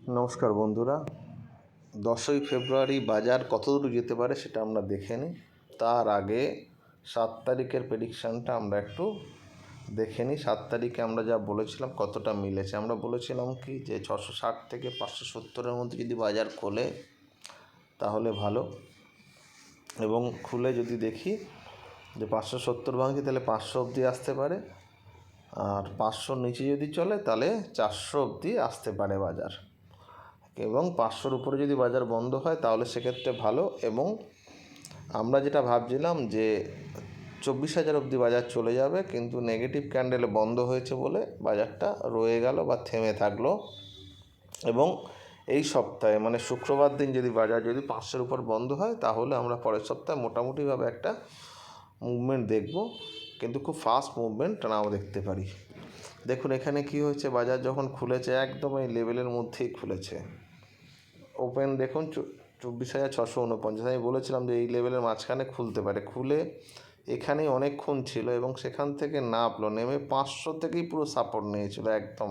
নমস্কার বন্ধুরা। 10ই ফেব্রুয়ারি বাজার কত দূর যেতে পারে সেটা আমরা দেখে নিই। তার আগে 7 তারিখের প্রেডিকশানটা আমরা একটু দেখে নিই। 7 তারিখে আমরা যা বলেছিলাম কতটা মিলেছে। আমরা বলেছিলাম কি যে 660 থেকে 570-এর মধ্যে যদি বাজার খোলে তাহলে ভালো, এবং খুলে যদি দেখি যে 570 ভাঙছে তাহলে 500 অবধি আসতে পারে, আর 500-র নিচে যদি চলে তাহলে 400 অবধি আসতে পারে বাজার, এবং 500-র উপরে যদি বাজার বন্ধ হয় তাহলে সেক্ষেত্রে ভালো। এবং আমরা যেটা ভাবছিলাম যে 24,000 অবধি বাজার চলে যাবে, কিন্তু নেগেটিভ ক্যান্ডেলে বন্ধ হয়েছে বলে বাজারটা রয়ে গেল বা থেমে থাকলো। এবং এই সপ্তাহে মানে শুক্রবার দিন যদি বাজার যদি 500-এর উপর বন্ধ হয় তাহলে আমরা পরের সপ্তাহে মোটামুটিভাবে একটা মুভমেন্ট দেখব, কিন্তু খুব ফাস্ট মুভমেন্ট নাও দেখতে পারি। দেখুন এখানে কি হয়েছে, বাজার যখন খুলেছে একদম এই লেভেলের মধ্যেই খুলেছে। ওপেন দেখুন 24,649। আমি বলেছিলাম যে এই লেভেলের মাঝখানে খুলতে পারে, খুলে এখানেই অনেকক্ষণ ছিল এবং সেখান থেকে নামলো, নেমে 500 থেকেই পুরো সাপোর্ট নিয়েছিল। একদম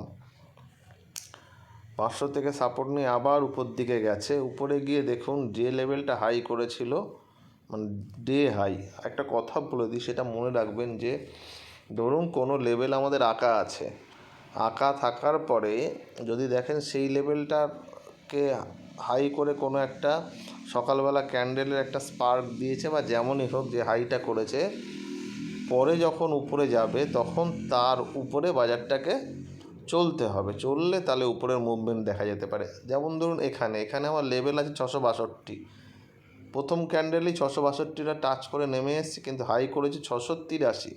500 থেকে সাপোর্ট নিয়ে আবার উপর দিকে গেছে। উপরে গিয়ে দেখুন যে লেভেলটা হাই করেছিল, মানে ডে হাই, একটা কথা বলে দিই সেটা মনে রাখবেন যে ধরুন কোনো লেভেল আমাদের আঁকা আছে, আঁকা থাকার পরে যদি দেখেন সেই লেভেলটাকে হাই করে কোনো একটা সকালবেলা ক্যান্ডেলের একটা স্পার্ক দিয়েছে বা যেমনই হোক যে হাইটা করেছে, পরে যখন উপরে যাবে তখন তার উপরে বাজারটাকে চলতে হবে, চললে তাহলে উপরের মুভমেন্ট দেখা যেতে পারে। যেমন ধরুন এখানে আমার লেভেল আছে 662, প্রথম ক্যান্ডেলই 662টা টাচ করে নেমে এসেছে, কিন্তু হাই করেছে 683।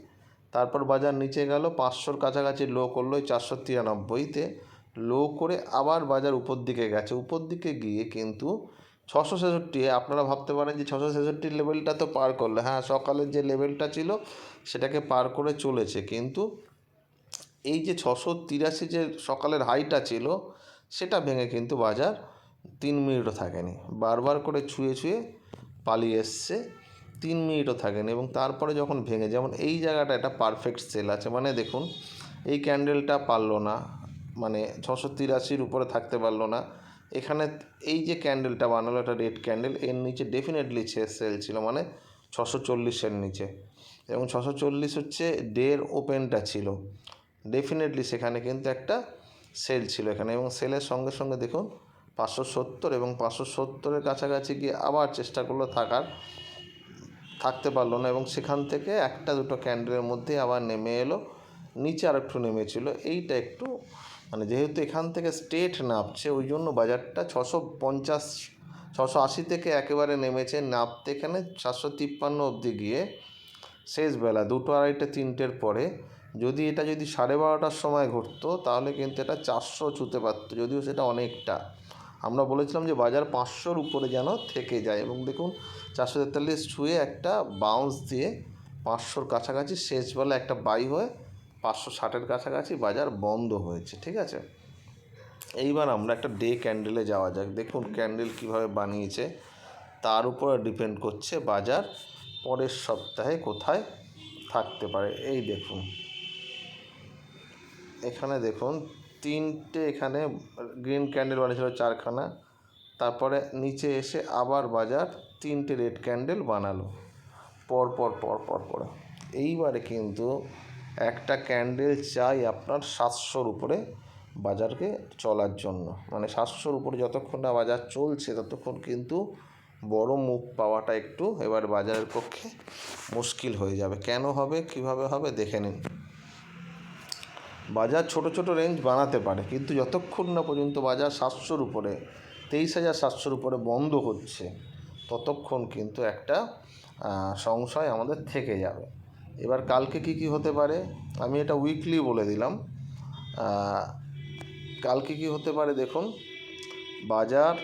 তারপর বাজার নিচে গেল, 500-র কাছাকাছি লো করলো 493-তে, লো করে আবার বাজার উপর দিকে গেছে। উপর দিকে গিয়ে কিন্তু 666, আপনারা ভাবতে পারেন যে 666 লেভেলটা তো পার করলে, হ্যাঁ সকালের যে লেভেলটা ছিল সেটাকে পার করে চলেছে, কিন্তু এই যে 683 যে সকালের হাইটা ছিল সেটা ভেঙে কিন্তু বাজার 3 মিনিটও থাকেনি, বারবার করে ছুঁয়ে ছুঁয়ে পালিয়ে এসছে, 3 মিনিটও থাকেনি। এবং তারপরে যখন ভেঙে, যেমন এই জায়গাটা এটা পারফেক্ট সেল আছে, মানে দেখুন এই ক্যান্ডেলটা পারলো না, মানে 683-র উপরে থাকতে পারলো না। এখানে এই যে ক্যান্ডেলটা বানালো এটা রেড ক্যান্ডেল, এর নিচে ডেফিনেটলি সেল ছিল, মানে 640-এর নিচে, এবং 640 হচ্ছে ডের ওপেনটা ছিল, ডেফিনেটলি সেখানে কিন্তু একটা সেল ছিল এখানে। এবং সেলের সঙ্গে সঙ্গে দেখুন 570 এবং 570-এর কাছাকাছি গিয়ে আবার চেষ্টা করলো থাকতে পারলো না, এবং সেখান থেকে একটা দুটো ক্যান্ডেলের মধ্যে আবার নেমে এলো, নিচে আর একটু নেমেছিল। এইটা একটু মানে যেহেতু এখান থেকে স্ট্রেট নামছে ওই জন্য বাজারটা 650 680 থেকে একেবারে নেমেছে, নামতে এখানে 753 অবধি গিয়ে শেষ বেলা 2টো 2:30 3টের পরে যদি 12:30টার সময় ঘটতো তাহলে কিন্তু এটা 400 ছুঁতে পারতো, যদিও সেটা অনেকটা। আমরা বলেছিলাম যে বাজার 500-র উপরে যেন থেকে যায়, এবং দেখুন 443 ছুঁয়ে একটা বাউন্স দিয়ে 500-র কাছাকাছি শেষবেলা একটা বাই হয়ে 560-এর কাছাকাছি বাজার বন্ধ হয়েছে। ঠিক আছে, এইবার আমরা একটা ডে ক্যান্ডেলে যাওয়া যাক। দেখুন ক্যান্ডেল কিভাবে বানিয়েছে তার উপরে ডিপেন্ড করছে বাজার পরের সপ্তাহে কোথায় থাকতে পারে। এই দেখুন এখানে দেখুন 3টে এখানে গ্রিন ক্যান্ডেল বানিয়েছিল 4খানা, তারপরে নিচে এসে আবার বাজার 3টে রেড ক্যান্ডেল বানালো পর পর। এইবারে কিন্তু একটা ক্যান্ডেল চাই আপনার 700-র উপরে বাজারকে চলার জন্য, মানে 700-র উপরে যতক্ষণ না বাজার চলছে ততক্ষণ কিন্তু বড় মুভ পাওয়াটা একটু এবার বাজারের পক্ষে মুশকিল হয়ে যাবে। কেন হবে, কিভাবে হবে দেখে নিন। বাজার ছোট ছোট রেঞ্জ বানাতে পারে, কিন্তু যতক্ষণ না পর্যন্ত বাজার 700-র উপরে 23,700-র উপরে বন্ধ হচ্ছে ততক্ষণ কিন্তু একটা সংশয় আমাদের থেকে যাবে। এবার কালকে কি হতে পারে, আমি এটা উইকলি বলে দিলাম। কালকে কি হতে পারে দেখুন, বাজার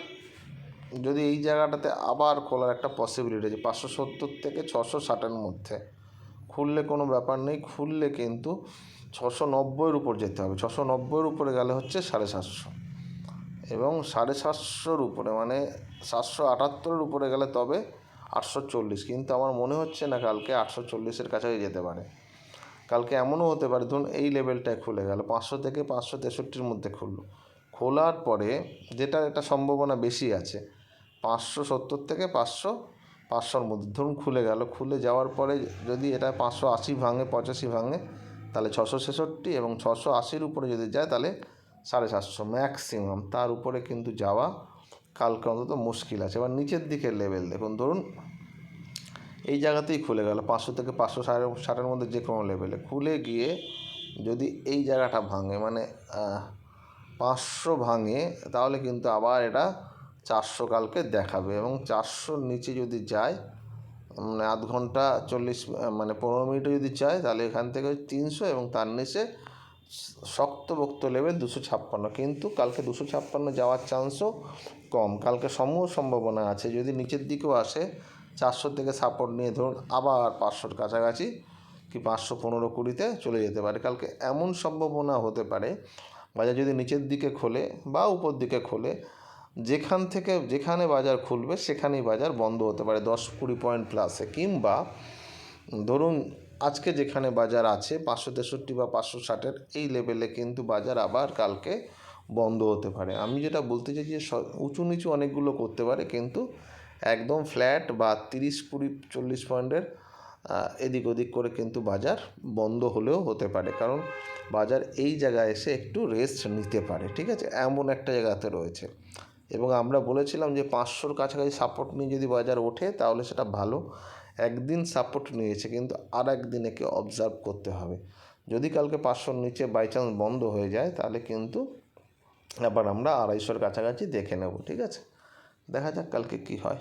যদি এই জায়গাটাতে আবার খোলার একটা পসিবিলিটি আছে 570 থেকে 660-এর মধ্যে খুললে কোনো ব্যাপার নেই, খুললে কিন্তু 690-এর উপর যেতে হবে। 690-এর উপরে গেলে হচ্ছে 750, এবং 750-এর উপরে মানে 778-এর উপরে গেলে তবে 840, কিন্তু আমার মনে হচ্ছে না কালকে 840-এর কাছাকাছি যেতে পারে। কালকে এমনও হতে পারে ধরুন এই লেভেলটায় খুলে গেল 500 থেকে 563-র মধ্যে খুললো, খোলার পরে যেটা একটা সম্ভাবনা বেশি আছে 570 থেকে 500-500-র মধ্যে ধরুন খুলে গেল, খুলে যাওয়ার পরে যদি এটা 580 ভাঙে 85 ভাঙে তাহলে 666, এবং 680-র উপরে যদি যায় তাহলে 750 ম্যাক্সিমাম, তার উপরে কিন্তু যাওয়া কালকে অন্তত মুশকিল আছে। এবার নিচের দিকের লেভেল দেখুন, ধরুন এই জায়গাতেই খুলে গেল 500 থেকে 560-এর মধ্যে যে কোনো লেভেলে খুলে গিয়ে যদি এই জায়গাটা ভাঙে মানে 500 ভাঙে তাহলে কিন্তু আবার এটা 400 কালকে দেখাবে, এবং 400-র নিচে যদি যায় মানে আধ ঘন্টা 15 মিনিটে যদি চায় তাহলে এখান থেকে 300, এবং তার নিচে শক্তপোক্ত লেভেল 256, কিন্তু কালকে 256 যাওয়ার চান্সও কম। কালকে সম্ভাবনা আছে যদি নিচের দিকেও আসে 400 থেকে সাপোর্ট নিয়ে ধরুন আবার 500-র কাছাকাছি কি 515-20-তে চলে যেতে পারে। কালকে এমন সম্ভাবনা হতে পারে বাজার যদি নিচের দিকে খোলে বা উপর দিকে খোলে, যেখানে বাজার খুলবে সেখানেই বাজার বন্ধ হতে পারে 10-20 পয়েন্ট প্লাসে, কিংবা ধরুন আজকে যেখানে বাজার আছে 563 বা 560-এর এই লেভেলে কিন্তু বাজার আবার কালকে বন্ধ হতে পারে। আমি যেটা বলতে চাই যে উঁচু নিচু অনেকগুলো করতে পারে, কিন্তু একদম ফ্ল্যাট বা 30-40 পয়েন্টের এদিক ওদিক করে কিন্তু বাজার বন্ধ হলেও হতে পারে, কারণ বাজার এই জায়গায় এসে একটু রেস্ট নিতে পারে, ঠিক আছে, এমন একটা জায়গাতে রয়েছে। এবং আমরা বলেছিলাম যে 500-র কাছাকাছি সাপোর্ট নিয়ে যদি বাজার ওঠে তাহলে সেটা ভালো। একদিন সাপোর্ট নিয়েছে, কিন্তু আর একদিন একে অবজার্ভ করতে হবে। যদি কালকে 500-র নিচে বাই চান্স বন্ধ হয়ে যায় তাহলে কিন্তু আবার আমরা 250-র কাছাকাছি দেখে নেব, ঠিক আছে। দেখা যাক কালকে কী হয়।